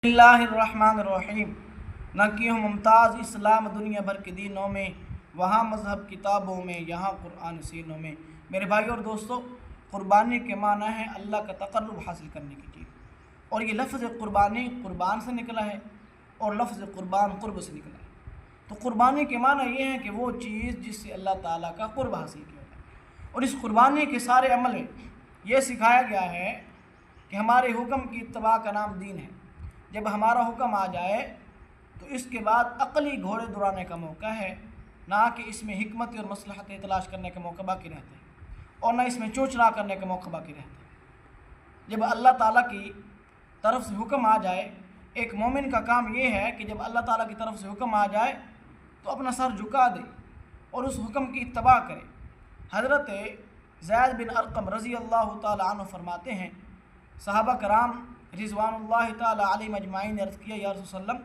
اللہ الرحمن الرحیم۔ نہ کی ہوں ممتاز اسلام دنیا بھر کے دینوں میں، وہاں مذہب کتابوں میں، یہاں قرآن سینوں میں۔ میرے بھائی اور دوستو، قربانی کے معنی ہے اللہ کا تقرب حاصل کرنے کی چیز، اور یہ لفظ قربانی قربان سے نکلا ہے اور لفظ قربان قرب سے نکلا ہے۔ تو قربانی کے معنی یہ ہے کہ وہ چیز جس سے اللہ تعالیٰ کا قرب حاصل کیا جائے، اور اس قربانی کے سارے عمل میں یہ سکھایا گیا ہے کہ ہمارے حکم کی اتباع کا نام دین ہے۔ جب ہمارا حکم آ جائے تو اس کے بعد عقلی گھوڑے دوڑانے کا موقع ہے، نہ کہ اس میں حکمت اور مصلحت تلاش کرنے کا موقع باقی رہتا ہے، اور نہ اس میں چوچلا کرنے کا موقع باقی رہتا ہے۔ جب اللہ تعالیٰ کی طرف سے حکم آ جائے، ایک مومن کا کام یہ ہے کہ جب اللہ تعالیٰ کی طرف سے حکم آ جائے تو اپنا سر جھکا دے اور اس حکم کی اتباع کرے۔ حضرت زید بن ارقم رضی اللہ تعالیٰ عنہ فرماتے ہیں، صحابہ کرام رضوان اللہ تعالیٰ علیہم اجمعین نے عرض کیا، یا رسول اللہ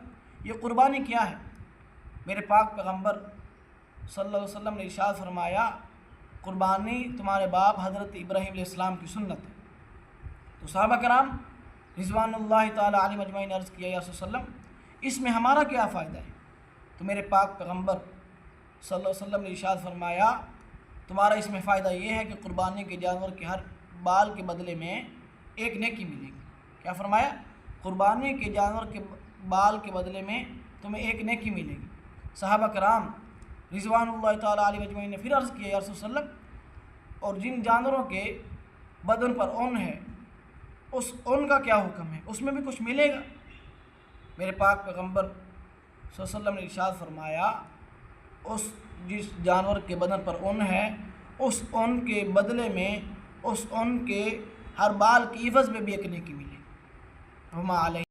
یہ قربانی کیا ہے؟ میرے پاک پیغمبر صلی اللہ علیہ وسلم نے ارشاد فرمایا، قربانی تمہارے باپ حضرت ابراہیم علیہ السلام کی سنت ہے۔ تو صحابہ کرام رضوان اللہ تعالیٰ علیہم اجمعین نے عرض کیا، یا رسول اللہ اس میں ہمارا کیا فائدہ ہے؟ تو میرے پاک پیغمبر صلی اللہ علیہ وسلم نے ارشاد فرمایا، تمہارا اس میں فائدہ یہ ہے کہ قربانی کے جانور کے ہر بال کے بدلے میں ایک نیکی ملے گی۔ کیا فرمایا؟ قربانی کے جانور کے بال کے بدلے میں تمہیں ایک نیکی ملے گی۔ صحابہ کرام رضوان اللہ تعالیٰ علیہ اجمعین نے پھر عرض کیا، یا رسول اللہ اور جن جانوروں کے بدن پر اون ہے اس اون کا کیا حکم ہے؟ اس میں بھی کچھ ملے گا؟ میرے پاک پیغمبر صلی اللہ علیہ وسلم نے ارشاد فرمایا، اس جس جانور کے بدن پر اون ہے اس اون کے بدلے میں اس اون کے ہر بال کی عوض میں بھی ایک نیکی ملے گی۔ ہما علیہ